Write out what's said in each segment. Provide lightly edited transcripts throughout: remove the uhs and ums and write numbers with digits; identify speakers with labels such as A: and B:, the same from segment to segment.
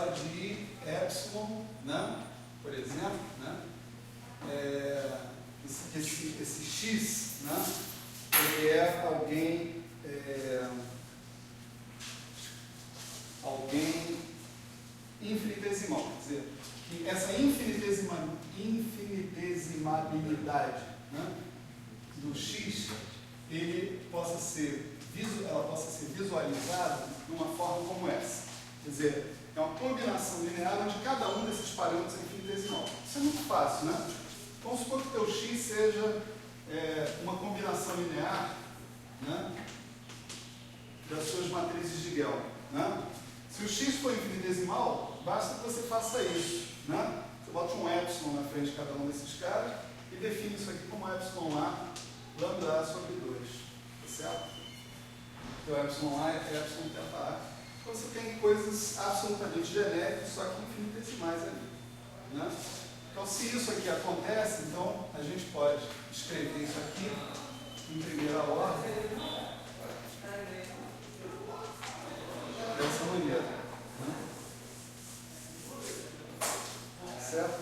A: falar de epsilon, né? Por exemplo, né? Esse x, né? Ele é alguém infinitesimal, quer dizer, que essa infinitesimabilidade, né, do x, ela possa ser visualizada de uma forma como essa. Quer dizer, é uma combinação linear onde cada um desses parâmetros é infinitesimal. Isso é muito fácil, né? Vamos supor que o teu x seja uma combinação linear, né, das suas matrizes de Gell, né? Se o x for infinitesimal, basta que você faça isso, né? Você bota um epsilon na frente de cada um desses caras e define isso aqui como epsilon a lambda a sobre 2, tá certo? Então epsilon a é epsilon teta a. Então você tem coisas absolutamente genéricas, só que infinitesimais ali, né? Então se isso aqui acontece, então a gente pode escrever isso aqui em primeira ordem dessa maneira, né? Certo?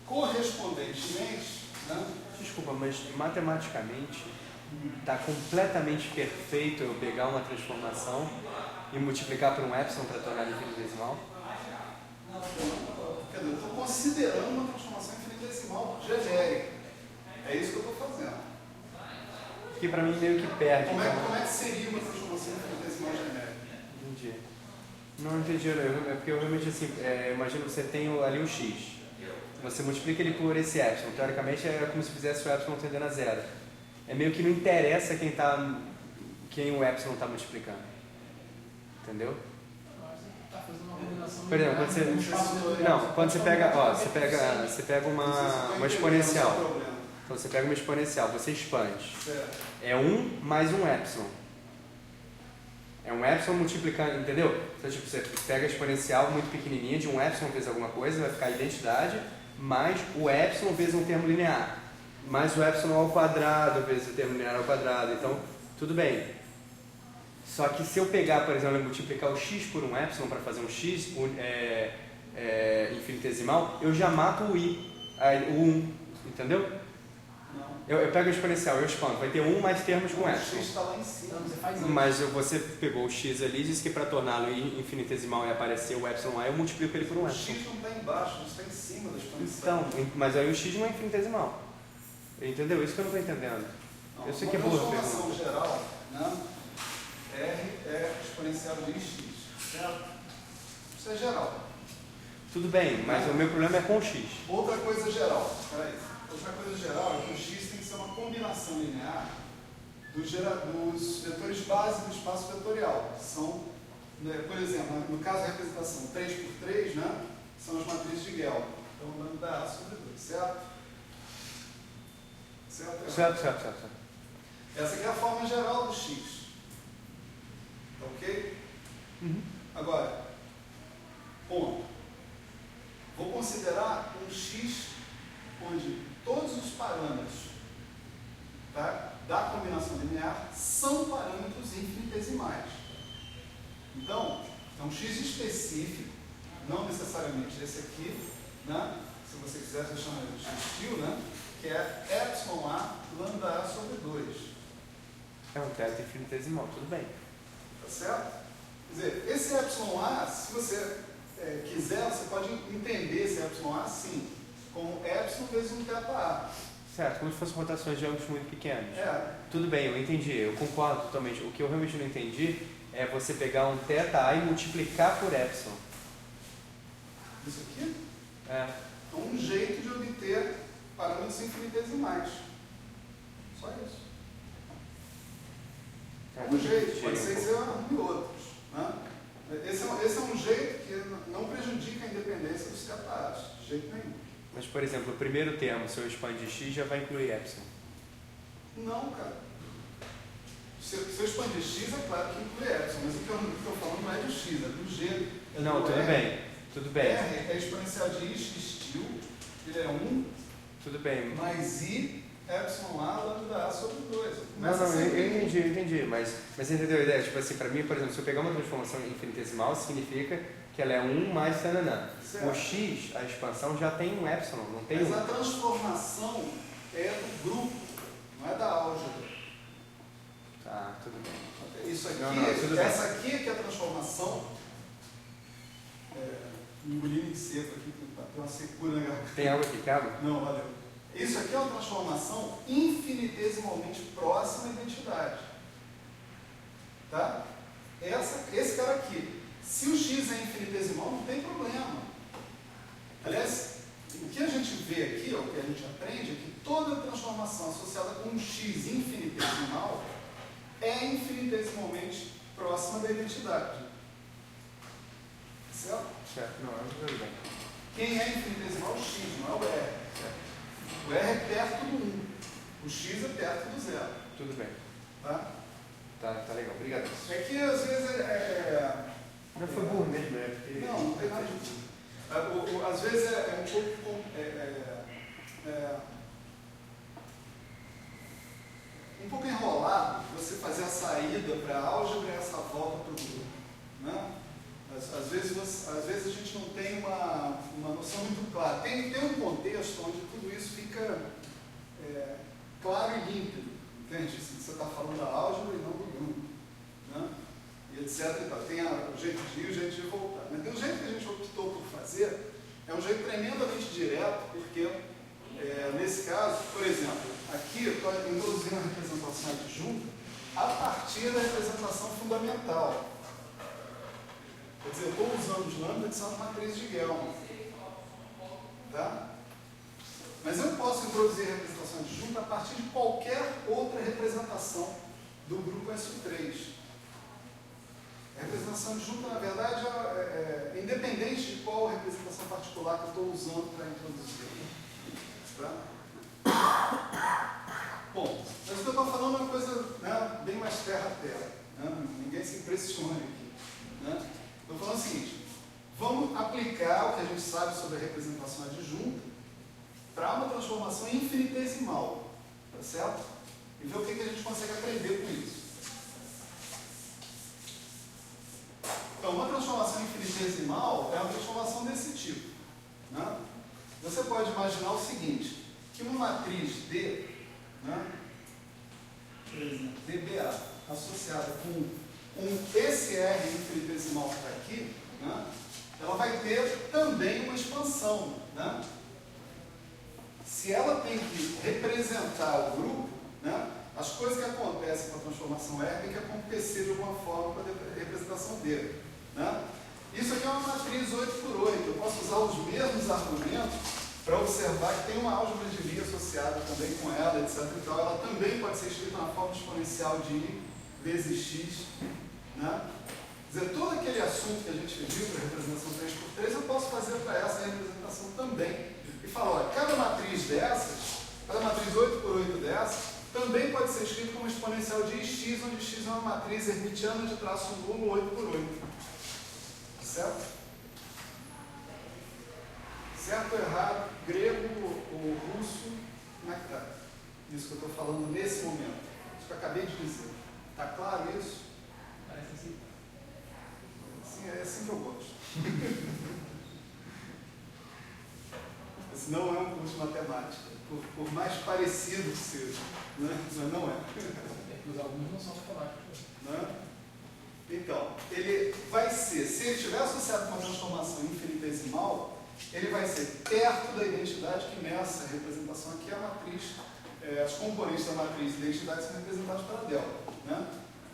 A: Correspondentemente, né?
B: Desculpa, mas matematicamente está completamente perfeito eu pegar uma transformação e multiplicar por um epsilon para tornar infinitesimal?
A: Eu estou considerando uma transformação infinitesimal genérica. É isso que eu estou fazendo.
B: Que para mim meio que perde.
A: Como é que seria uma transformação infinitesimal genérica?
B: Entendi. Não entendi, é porque eu realmente assim, imagino que você tem ali o x. Você multiplica ele por esse epsilon. Teoricamente é como se fizesse o epsilon tendendo a zero. É meio que não interessa quem o epsilon está multiplicando. Entendeu? Por exemplo, quando você pega uma exponencial. Então você pega uma exponencial, você expande. É 1 mais um epsilon. É um epsilon multiplicando, entendeu? Então tipo, você pega a exponencial muito pequenininha de um epsilon vezes alguma coisa, vai ficar a identidade, mais o epsilon vezes um termo linear. Mais o epsilon ao quadrado vezes o termo linear ao quadrado. Então, tudo bem. Só que se eu pegar, por exemplo, e multiplicar o x por um epsilon para fazer um x infinitesimal, eu já mato o i, o 1, entendeu? Eu pego a exponencial, eu expando, vai ter 1 mais termos com epsilon.
A: O x está lá em cima.
B: Mas você pegou o x ali e disse que para torná-lo infinitesimal e aparecer o epsilon a, eu multiplico ele por um epsilon.
A: O x não está embaixo, o x está em cima da exponencial.
B: Então, mas aí o x não é infinitesimal. Entendeu? Isso que eu não estou entendendo.
A: Não,
B: eu sei que é boa a pergunta.
A: Uma transformação geral, né? R é exponencial de x, certo? Isso é geral.
B: Tudo bem, mas o meu problema é com o x.
A: Outra coisa geral, peraí. Outra coisa geral é que o x tem que ser uma combinação linear dos vetores base do espaço vetorial. São, né, por exemplo, no caso da representação 3 por 3, né, são as matrizes de Gell. Então, lambda a sobre 2, certo?
B: Certo.
A: Essa aqui é a forma geral do x. Tá ok?
B: Uhum.
A: Agora, ponto. Vou considerar um x onde todos os parâmetros, tá, da combinação linear são parâmetros infinitesimais. Então, é um x específico, não necessariamente esse aqui, né? Se você quiser, você chama de x-til, né? Que é epsilon a lambda a sobre 2.
B: É um teta infinitesimal, tudo bem.
A: Tá certo? Quer dizer, esse epsilon a, se você quiser, você pode entender esse epsilon a assim, como epsilon vezes um teta a.
B: Certo, como se fossem rotações de ângulos muito pequenos.
A: É.
B: Tudo bem, eu entendi, eu concordo totalmente. O que eu realmente não entendi é você pegar um teta a e multiplicar por epsilon.
A: Isso aqui
B: É
A: é um jeito de obter parâmetros infinitesimais. Só isso. É um jeito, pode ser que você arrume outros. Né? Esse é um jeito que não prejudica a independência dos teta-a's, de jeito nenhum.
B: Mas, por exemplo, o primeiro termo, se eu expandir x, já vai incluir epsilon.
A: Não, cara. Se eu expandir x, é claro que inclui epsilon, mas o que eu estou falando não é do x, é do g.
B: Não, tudo bem.
A: R é exponencial de i x-til, ele é 1,
B: Tudo bem.
A: mais i epsilon A lambda A sobre 2.
B: Não, eu entendi, mas entendeu a ideia? Tipo assim, para mim, por exemplo, se eu pegar uma transformação infinitesimal, significa que ela é 1 mais tananã. O x, a expansão, já tem um epsilon, não tem
A: mas a transformação é do grupo, não é da álgebra.
B: Tá, tudo bem.
A: Isso aqui,
B: tudo
A: essa
B: bem.
A: aqui é que é a transformação. Engolindo em seco aqui, tem uma secura na garganta.
B: Tem algo aqui, cabe?
A: Não, valeu. Isso aqui é uma transformação infinitesimalmente próxima à identidade. Tá? Esse cara aqui. Se o x é infinitesimal, não tem problema. Aliás, o que a gente vê aqui, o que a gente aprende, é que toda transformação associada com um x infinitesimal é infinitesimalmente próxima da identidade. Certo?
B: Certo, não, tudo bem.
A: Quem é infinitesimal é o x, não é o r. O r é perto do 1. O x é perto do 0.
B: Tudo bem.
A: Tá?
B: Tá legal, obrigado.
A: É que às vezes
B: Já foi burro mesmo, né? Porque...
A: Não tem nada de burro. Às vezes é um pouco. Um pouco enrolado você fazer a saída para a álgebra e essa volta para o grupo. Né? Às vezes a gente não tem uma noção muito clara. Tem um contexto onde tudo isso fica claro e límpido. Entende? Você está falando da álgebra e não do grupo. Né? E etc. E tal. Tem o jeito de ir e o jeito de voltar. Mas tem um jeito que a gente optou por fazer, é um jeito tremendamente direto, porque nesse caso, por exemplo, aqui eu estou introduzindo a representação adjunta a partir da representação fundamental. Quer dizer, eu estou usando os lambda que são as matrizes de Gelman. Tá? Mas eu posso introduzir a representação adjunta a partir de qualquer outra representação do grupo S3. A representação adjunta, na verdade, é independente de qual representação particular que eu estou usando para introduzir. Tá? Bom, mas o que eu estou falando é uma coisa, né, bem mais terra a terra. Né? Ninguém se impressione aqui. Né? Estou falando o seguinte: vamos aplicar o que a gente sabe sobre a representação adjunta para uma transformação infinitesimal. Tá certo? E ver o que a gente consegue aprender com isso. Então, uma transformação infinitesimal é uma transformação desse tipo. Né? Você pode imaginar o seguinte, que uma matriz D, né, por exemplo, DBA, associada com esse R infinitesimal que está aqui, né, ela vai ter também uma expansão. Né? Se ela tem que representar o grupo, né, as coisas que acontecem com a transformação R têm que acontecer de alguma forma com a representação dele. Né? Isso aqui é uma matriz 8×8. Eu posso usar os mesmos argumentos para observar que tem uma álgebra de Lie associada também com ela, etc. Então, ela também pode ser escrita na forma exponencial de I vezes X. Né? Quer dizer, todo aquele assunto que a gente viu para a representação 3×3, eu posso fazer para essa representação também. E falar, olha, cada matriz dessas, cada matriz 8×8 dessas, também pode ser escrito como exponencial de x, onde x é uma matriz hermitiana de traço nulo 8×8. Certo? Certo ou errado? Grego ou russo? Como é que está? Isso que eu estou falando nesse momento. Isso que eu acabei de dizer. Está claro isso?
C: Parece assim.
A: Sim, é assim que eu gosto. Esse não é um curso de matemática, por mais parecido que seja, né? Mas não é.
C: Os alunos não são matemáticos.
A: Né? Então, ele vai ser, se ele estiver associado com uma transformação infinitesimal, ele vai ser perto da identidade que nessa representação aqui é a matriz, as componentes da matriz de identidade são representadas pela delta. Né?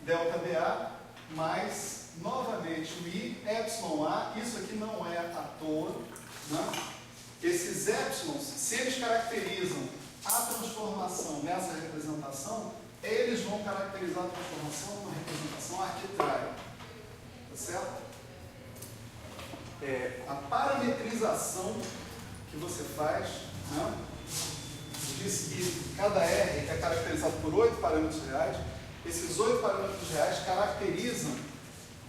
A: Delta BA mais, novamente, o I, epsilon A, isso aqui não é à toa. Né? Esses épsilons, se eles caracterizam a transformação nessa representação, eles vão caracterizar a transformação numa representação arbitrária. Tá certo? A parametrização que você faz, né, diz que cada R é caracterizado por 8 parâmetros reais. Esses 8 parâmetros reais caracterizam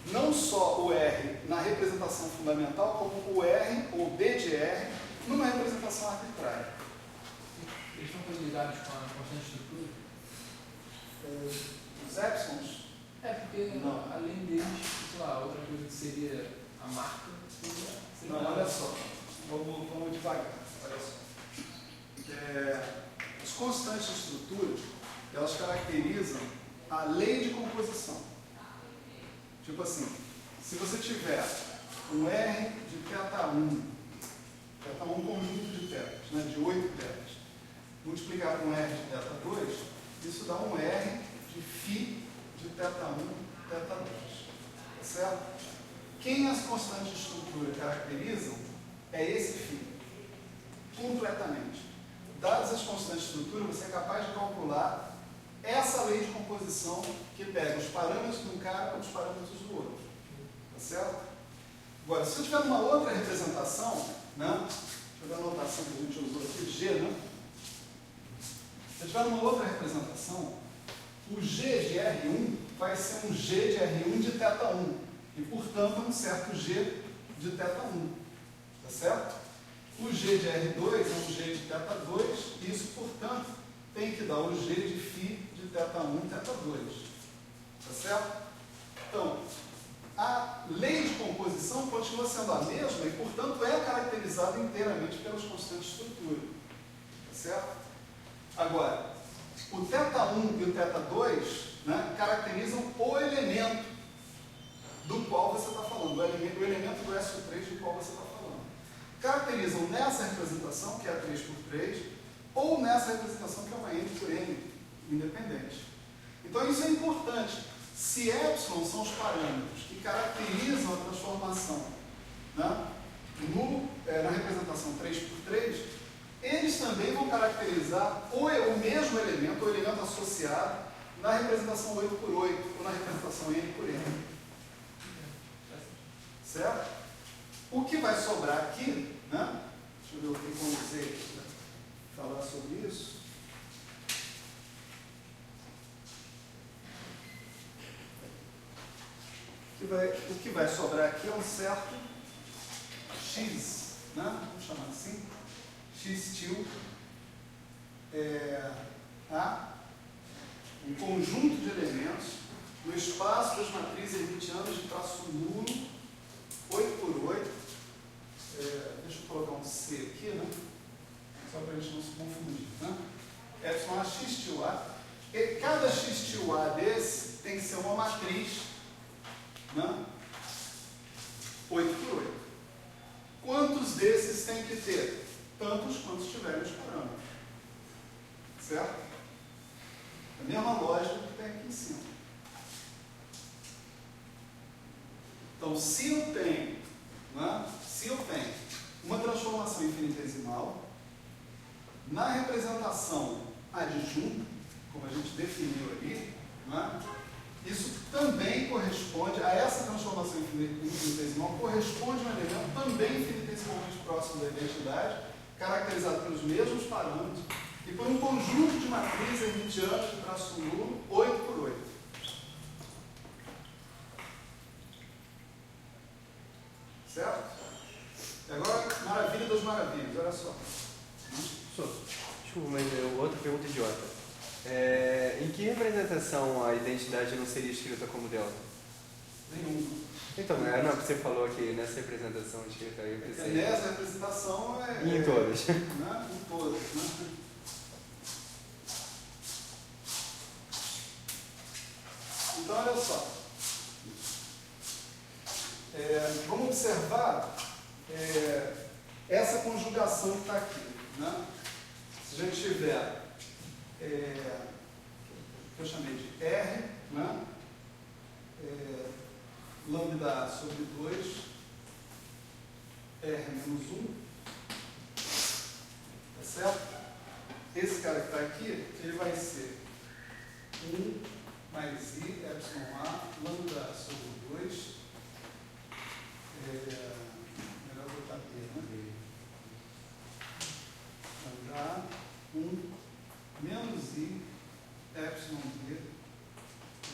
A: não só o R na representação fundamental, como o R ou B de R numa representação arbitrária.
C: Eles estão coligados com a constante estrutura?
A: Os epsilons,
C: É, porque
A: não.
C: além deles, sei lá, outra coisa que seria a marca seria.
A: Não, olha só, vamos devagar, olha só. As constantes de estrutura, elas caracterizam a lei de composição. Tipo assim, se você tiver um R de θ1 conjunto de tetas, né, de 8 tetas, multiplicar com R de θ2, isso dá um R de φ de θ1, θ2. Tá certo? Quem as constantes de estrutura caracterizam é esse φ, completamente. Dadas as constantes de estrutura, você é capaz de calcular essa lei de composição que pega os parâmetros de um cara e os parâmetros do outro. Tá certo? Agora, se eu tiver uma outra representação, né? Deixa eu ver a notação que a gente usou aqui, G, né? Se eu tiver uma outra representação, o G de R1 vai ser um G de R1 de θ1. E, portanto, um certo G de θ1. Tá certo? O G de R2 é um G de θ2, e isso, portanto, tem que dar o G de φ de θ1, θ2. Tá certo? Então, a lei de composição continua sendo a mesma e, portanto, é caracterizada inteiramente pelas constantes de estrutura. Tá certo? Agora, o θ1 e o θ2, né, caracterizam o elemento do qual você está falando, o elemento do SO3 do qual você está falando. Caracterizam nessa representação, que é a 3 por 3, ou nessa representação, que é uma N por N, independente. Então, isso é importante. Se epsilon são os parâmetros que caracterizam a transformação, né, na representação 3 por 3, eles também vão caracterizar o mesmo elemento, o elemento associado, na representação 8 por 8, ou na representação N por N. Certo? O que vai sobrar aqui, né? Deixa eu ver o que eu usei para falar sobre isso. O que vai sobrar aqui é um certo X, né? Vamos chamar assim, X til um conjunto de elementos no espaço das matrizes hermitianas de traço nulo, 8 por 8. Deixa eu colocar um C aqui, né? Só para a gente não se confundir, né? Epsilon A, X til A. E cada X til A desse tem que ser uma matriz, né? 8 por 8. Quantos desses tem que ter? Tantos quantos tiverem os parâmetros. Certo? A mesma lógica que tem aqui em cima. Então, se eu tenho, né, uma transformação infinitesimal, na representação adjunta, como a gente definiu ali, né, isso também corresponde a essa transformação infinitesimal, corresponde a um elemento também infinitesimalmente próximo da identidade, caracterizado pelos mesmos parâmetros e por um conjunto de matrizes hermitianas de traço nulo, 8 por 8. Certo? E agora, maravilha das maravilhas, olha só.
B: Desculpa, mas outra pergunta idiota. Em que representação a identidade não seria escrita como delta?
A: Nenhuma.
B: Então, não é que você falou aqui nessa representação escrita aí?
A: Nessa representação
B: E em todas?
A: Né? Em todas. Né? Então, olha só. Vamos observar essa conjugação que está aqui. Né? Se a gente tiver, que eu chamei de R, né? Lambda sobre 2, R menos 1, tá certo? Esse cara que está aqui, ele vai ser 1 mais I, epsilon A, lambda sobre 2, melhor botar B, né? Lambda A, 1 menos I, epsilon B,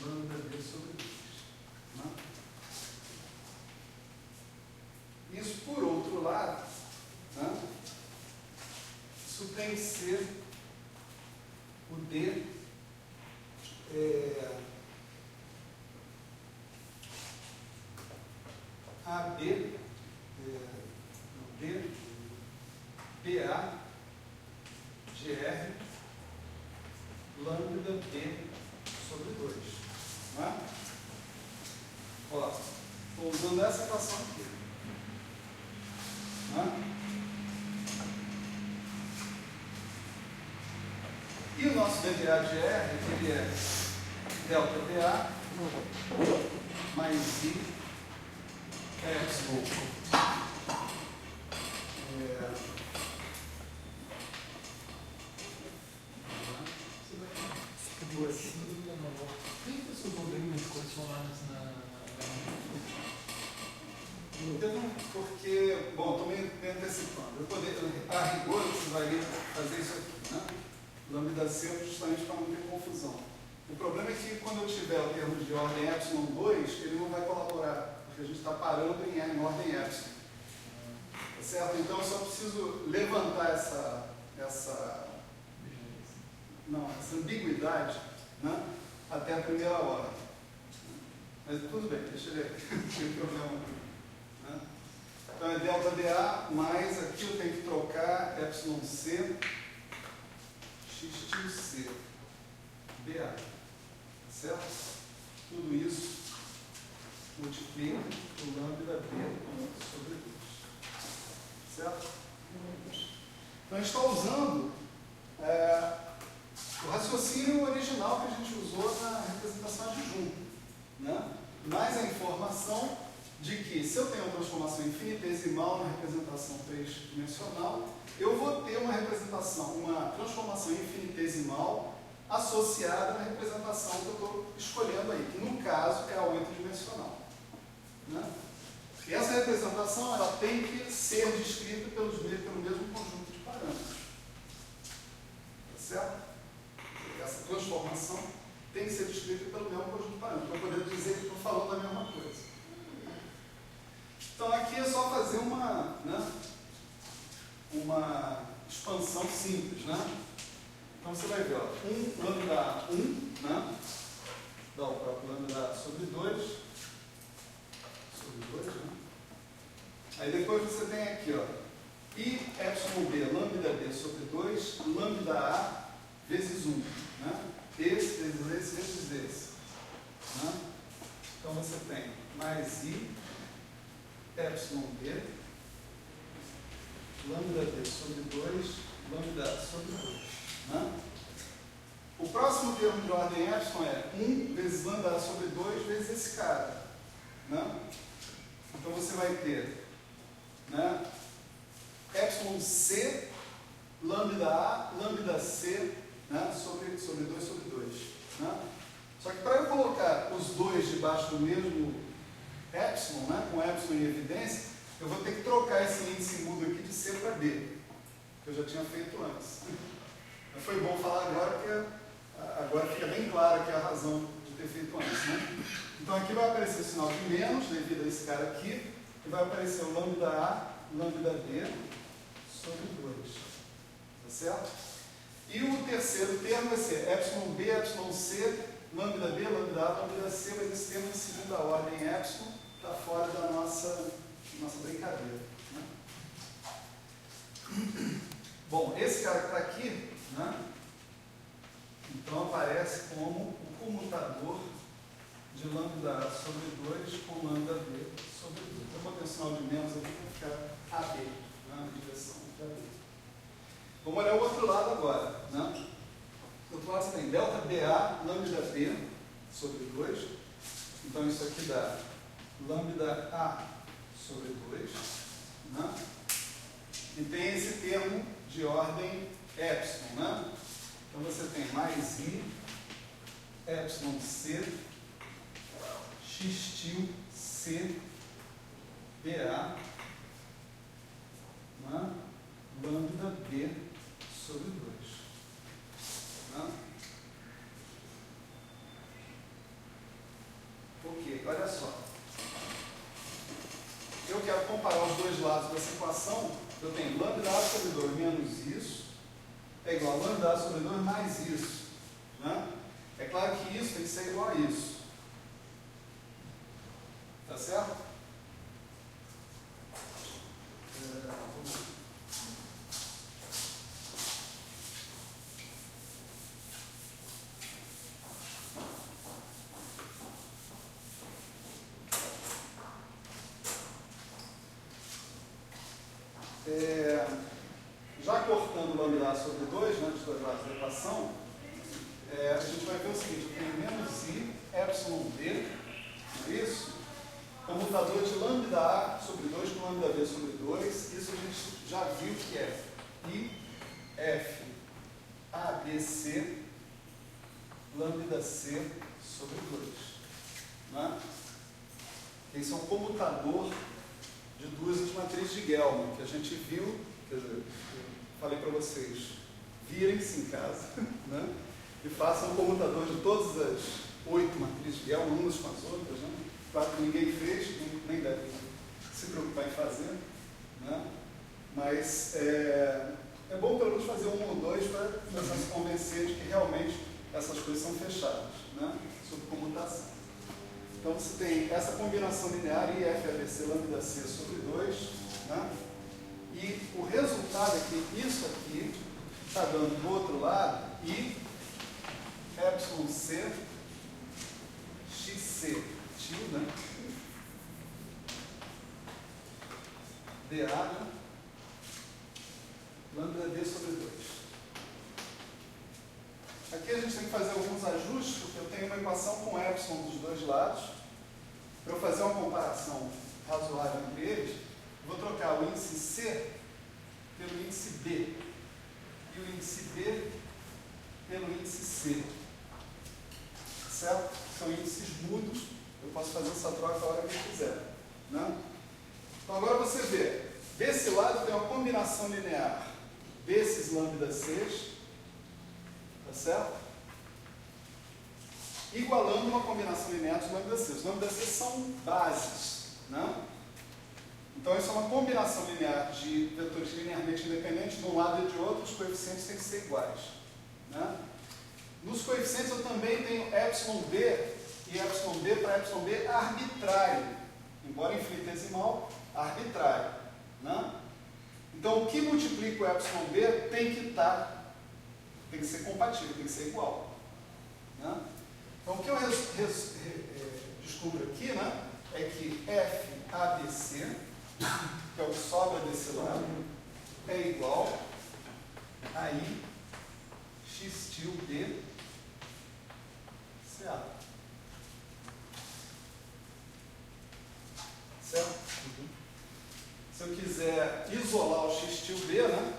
A: lambda B sobre 2. Né? Isso, por outro lado, né, isso tem que ser AB, B, PA, GR, lambda B sobre 2. Não é? Ó, estou usando essa equação aqui. Não é? E o nosso dBA de R, ele é delta BA mais I epsilon.
C: Por que você usou linhas condicionadas na
A: Porque, bom, estou me antecipando. A rigor, eu precisaria fazer isso aqui, né? Lambda C justamente para não ter confusão. O problema é que quando eu tiver o termo de ordem epsilon 2, ele não vai colaborar, porque a gente está parando em ordem epsilon. Tá certo? Então eu só preciso levantar essa ambiguidade, né, até a primeira hora. Mas tudo bem, deixa ele aqui, não tem problema. Né? Então é delta dA, mais aqui eu tenho que trocar epsilon C, x tio C, BA. Certo? Tudo isso multiplica o lambda B sobre 2. Certo? Então a gente está usando o raciocínio original que a gente usou na representação adjunta, né? Mais a informação de que se eu tenho uma transformação infinitesimal na representação 3-dimensional, eu vou ter uma transformação infinitesimal associada na representação que eu estou escolhendo aí, que no caso é a 8-dimensional. Né? E essa representação ela tem que ser descrita pelo mesmo conjunto de parâmetros. Tá certo? Essa transformação tem que ser descrita pelo mesmo conjunto de parâmetros, para poder dizer que estou falando a mesma coisa. Então aqui é só fazer uma expansão simples, né? Então você vai ver, ó, lambda 1, né? Dá o próprio lambda sobre 2, né? Aí depois você tem aqui, ó, I epsilon B, lambda B sobre 2, lambda A vezes 1, né? Esse vezes esse. Né? Então você tem mais I epsilon B, lambda B sobre 2, lambda sobre 2. Né? O próximo termo de ordem epsilon é 1 vezes lambda A sobre 2 vezes esse cara. Né? Então você vai ter, né, epsilon C, lambda A, lambda C, né, sobre 2 sobre 2. Né? Só que para eu colocar os dois debaixo do mesmo epsilon, né, com epsilon em evidência, eu vou ter que trocar esse índice mudo aqui de C para D, que eu já tinha feito antes. Mas foi bom falar agora, porque agora fica bem claro aqui a razão de ter feito antes. Né? Então aqui vai aparecer o sinal de menos, devido a esse cara aqui, e vai aparecer o lambda A, lambda B sobre 2. Tá certo? E o terceiro termo vai ser epsilon B, epsilon C, lambda B, lambda A, lambda C, mas esse termo de segunda ordem epsilon está fora da nossa brincadeira. Né? Bom, esse cara que está aqui, né, então aparece como o comutador de lambda A sobre 2 com lambda B sobre 2. Eu vou ter um sinal de menos aqui para ficar AB, né, na direção de AB. Vamos olhar o outro lado agora. Né? Do outro lado você tem delta BA, lambda B sobre 2. Então isso aqui dá lambda A sobre 2. Né? E tem esse termo de ordem epsilon. Né? Então você tem mais I epsilon C x tio C BA, né? Lambda B sobre 2. Né? Ok, olha só. Eu quero comparar os dois lados dessa equação. Eu tenho lambda A sobre 2 menos isso é igual a lambda A sobre 2 mais isso. Né? É claro que isso tem que ser igual a isso. Tá certo? Já cortando lambda sobre 2, né, dos dois lados da equação, a gente vai ver o seguinte, eu tenho menos i epsilon b, não é isso? Comutador de lambda a sobre 2 com lambda b sobre 2, isso a gente já viu que é i f ABC lambda c sobre 2. Né? Esse é um comutador de duas das matrizes de Gell-Mann, que a gente viu, quer dizer, eu falei para vocês, virem-se em casa, né? E façam um comutador de todas as 8 matrizes de Gell-Mann, umas com as outras, né? Claro que ninguém fez, nem deve se preocupar em fazer, né? Mas é bom pelo menos fazer um ou dois para começar a se convencer de que realmente essas coisas são fechadas, né? Sobre comutação. Então você tem essa combinação linear IFABC lambda C sobre 2, né? E o resultado é que isso aqui está dando do outro lado I epsilon C XC tio, né? DA, né? Lambda D sobre 2. Aqui a gente tem que fazer alguns ajustes, porque eu tenho uma equação com epsilon dos dois lados. Para eu fazer uma comparação razoável entre eles, eu vou trocar o índice C pelo índice B e o índice B pelo índice C. Certo? São índices mudos, eu posso fazer essa troca a hora que eu quiser. Né? Então agora você vê, desse lado tem uma combinação linear desses lambda Cs, tá certo? Igualando uma combinação linear dos lambda C. Os lambda C são bases, né? Então isso é uma combinação linear de vetores linearmente independentes de um lado e de outro, os coeficientes têm que ser iguais, né? Nos coeficientes eu também tenho epsilon b e epsilon b para epsilon b arbitrário, embora infinitesimal, arbitrário, né? Então o que multiplica o epsilon b tem que ser compatível, tem que ser igual, né? Então, o que eu descubro aqui, né, é que FABC, que é o que sobra desse lado, é igual a I X til B CA. Certo? Se eu quiser isolar o X til B, né,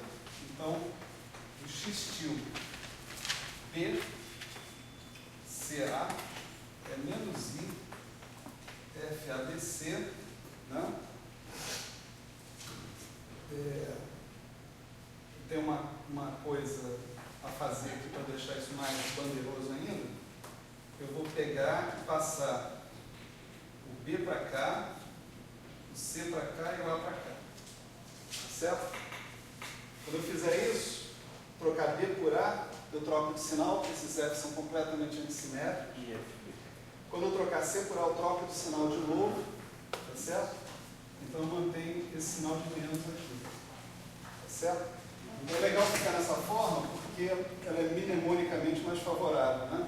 A: então o X til B CA é menos I FABC, né? Tem uma coisa a fazer aqui para deixar isso mais bandeiroso ainda. Eu vou pegar e passar o B para cá, o C para cá e o A para cá. Certo? Quando eu fizer isso, trocar B por A, eu troco de sinal, porque esses F são completamente antissimétricos. Quando eu trocar C por A, eu troco de sinal de novo, tá certo? Então eu mantenho esse sinal de menos aqui, tá certo? Então é legal ficar nessa forma, porque ela é mnemonicamente mais favorável, né?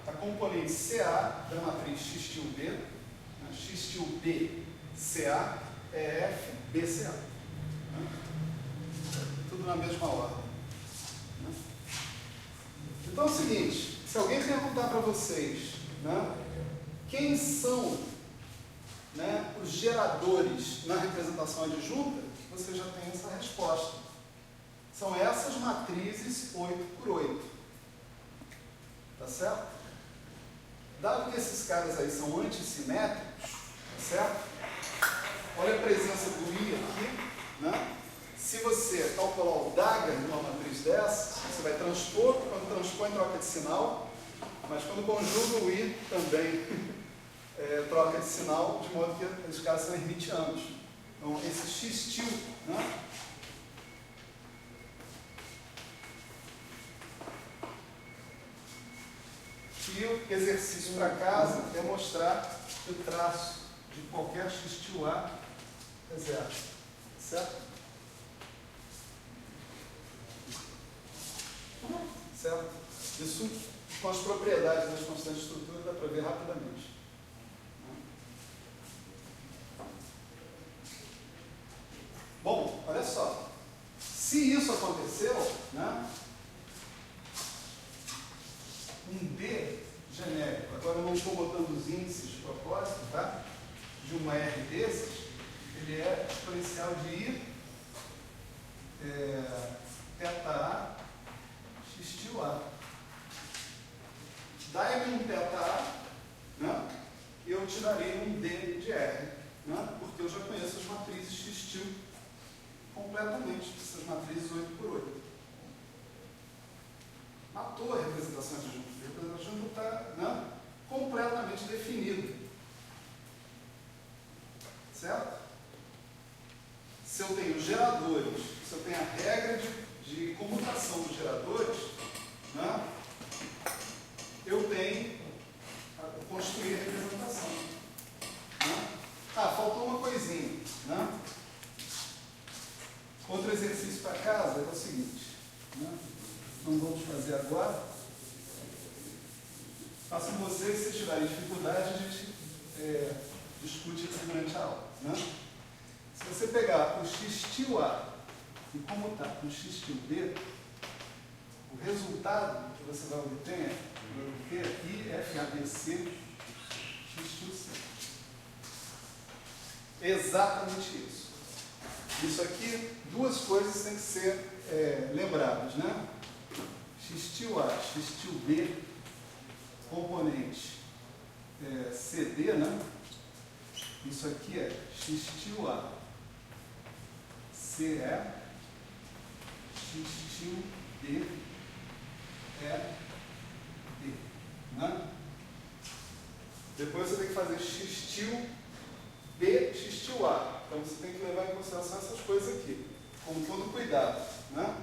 A: A componente CA da matriz X til B, né? X til B CA é F BCA. Né? Tudo na mesma ordem. Então é o seguinte, se alguém perguntar para vocês, né, quem são, né, os geradores na representação adjunta, você já tem essa resposta. São essas matrizes 8×8. Tá certo? Dado que esses caras aí são antissimétricos, tá certo? Olha a presença do I aqui, né? Se você calcular o Dagger numa matriz dessa, você vai transpor, quando transpõe troca de sinal, mas quando conjuga o I também troca de sinal, de modo que esses caras são hermitianos. Então esse X til, né? E o exercício para casa é mostrar que o traço de qualquer X til A é zero. Certo? Certo? Isso, com as propriedades das constantes de estrutura, dá para ver rapidamente. Bom, olha isso aconteceu, né? Um D genérico, agora eu não estou botando os índices de propósito, tá? De uma R desses, ele é exponencial de I θ A x tio A. Dá-me um θ A, né? E eu tirarei um D de R, né? Porque eu já conheço as matrizes x tio completamente, essas matrizes 8×8. Matou a representação adjunta. A representação adjunta está, né, completamente definida. Certo? Se eu tenho geradores, se eu tenho a regra de comutação dos geradores, né, eu tenho a construir a representação. Né? Ah, faltou uma coisinha. Né? Outro exercício para casa é o seguinte. Né? Não vamos fazer agora. Faço com vocês, se tiverem dificuldade, a gente discute aqui durante a aula. Né? Se você pegar o x tio A e comutar com o x tio B, o resultado que você vai obter é IFABC x tio C. Exatamente isso. Isso aqui, duas coisas têm que ser lembradas, né? X tio A, x tio B, componente CD, né? Isso aqui é x tio A, CE, x tio B, D. Né? Depois você tem que fazer x tio B, x tio A. Então você tem que levar em consideração essas coisas aqui, com todo cuidado. Né?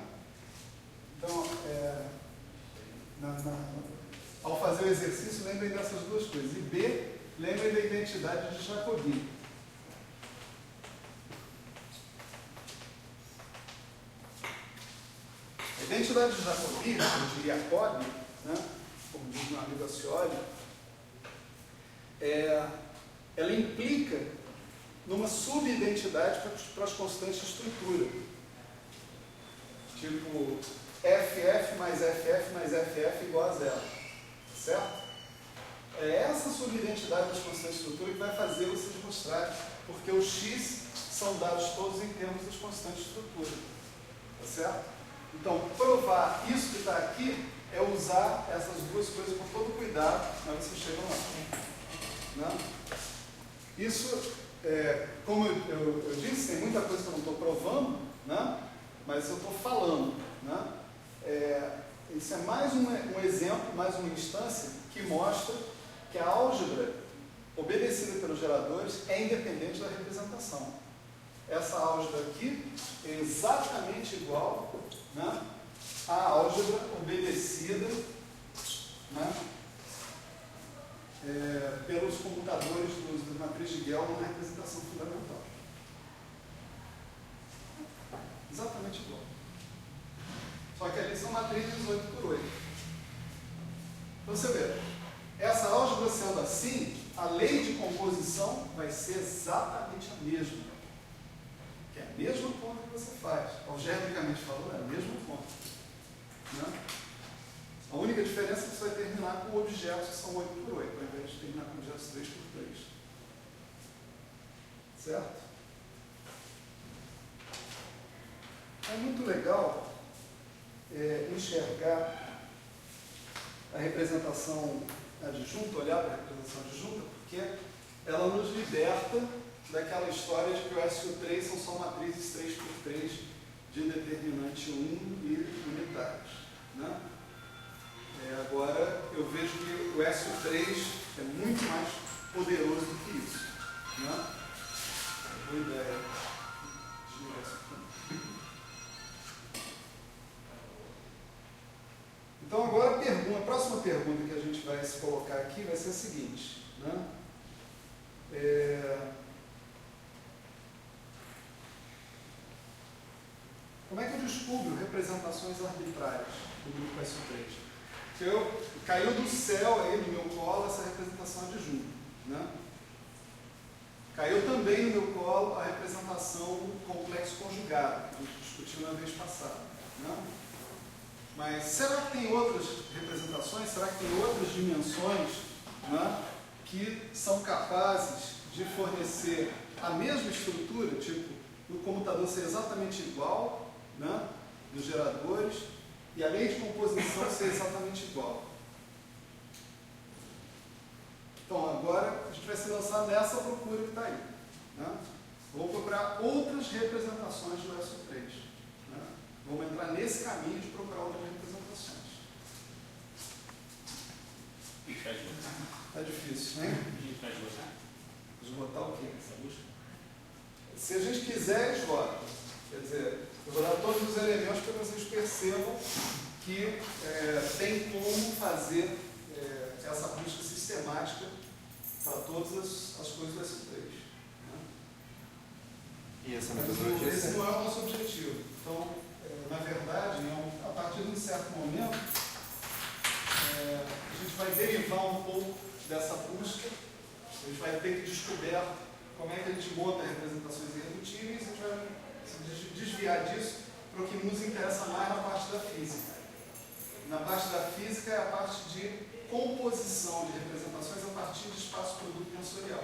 A: Então, ao fazer o exercício, lembrem dessas duas coisas. E B, lembrem da identidade de Jacobi. A identidade de Jacobi, ou de Jacobi, né, como diz meu amigo Ascioli, ela implica numa subidentidade para as constantes de estrutura. Tipo, FF mais FF mais FF igual a zero. Certo? É essa subidentidade das constantes de estrutura que vai fazer vocês mostrarem, porque os X são dados todos em termos das constantes de estrutura. Tá certo? Então, provar isso que está aqui é usar essas duas coisas com todo cuidado, mas vocês chegam lá. Né? Isso, como eu disse, tem muita coisa que eu não estou provando, né? Mas eu estou falando. Né? Isso é mais um exemplo, mais uma instância que mostra que a álgebra obedecida pelos geradores é independente da representação. Essa álgebra aqui é exatamente igual, né, à álgebra obedecida, né, pelos computadores da matriz de Gell na representação fundamental. Exatamente igual. Só que ali são matrizes 8×8. Então você vê, essa álgebra sendo assim, a lei de composição vai ser exatamente a mesma. Que é a mesma conta que você faz. Algebricamente falando, é a mesma conta. Né? A única diferença é que você vai terminar com objetos que são 8×8, ao invés de terminar com objetos 3×3. Certo? É muito legal enxergar a representação adjunta, olhar para a representação adjunta, porque ela nos liberta daquela história de que o SU3 são só matrizes 3×3 de determinante 1 e unitários. Né? Agora eu vejo que o SU3 é muito mais poderoso do que isso. Né? Boa ideia. Então agora a próxima pergunta que a gente vai se colocar aqui vai ser a seguinte. Né? Como é que eu descubro representações arbitrárias do grupo SU3? Caiu do céu aí no meu colo essa representação adjunta. Né? Caiu também no meu colo a representação do complexo conjugado, que a gente discutiu na vez passada. Né? Mas será que tem outras representações? Será que tem outras dimensões, né, que são capazes de fornecer a mesma estrutura, tipo, o computador ser exatamente igual, né, dos geradores, e a lei de composição ser exatamente igual? Então, agora a gente vai se lançar nessa procura que está aí. Né? Vou procurar outras representações do SO3. Né? Vamos entrar nesse caminho de procurar outras representações. Está difícil, né? Esgotar o quê? Essa busca? Se a gente quiser, esgota. Quer dizer, eu vou dar todos os elementos para que vocês percebam que tem como fazer essa busca sistemática para todas as coisas do SO3. Né?
B: E essa
A: Mas
B: metodologia?
A: esse não é o nosso objetivo. Então, na verdade, a partir de um certo momento, a gente vai derivar um pouco dessa busca, a gente vai ter que descobrir como é que a gente monta representações irredutíveis e a gente vai se desviar disso para o que nos interessa mais na parte da física. Na parte da física é a parte de composição de representações a partir de espaço-produto tensorial.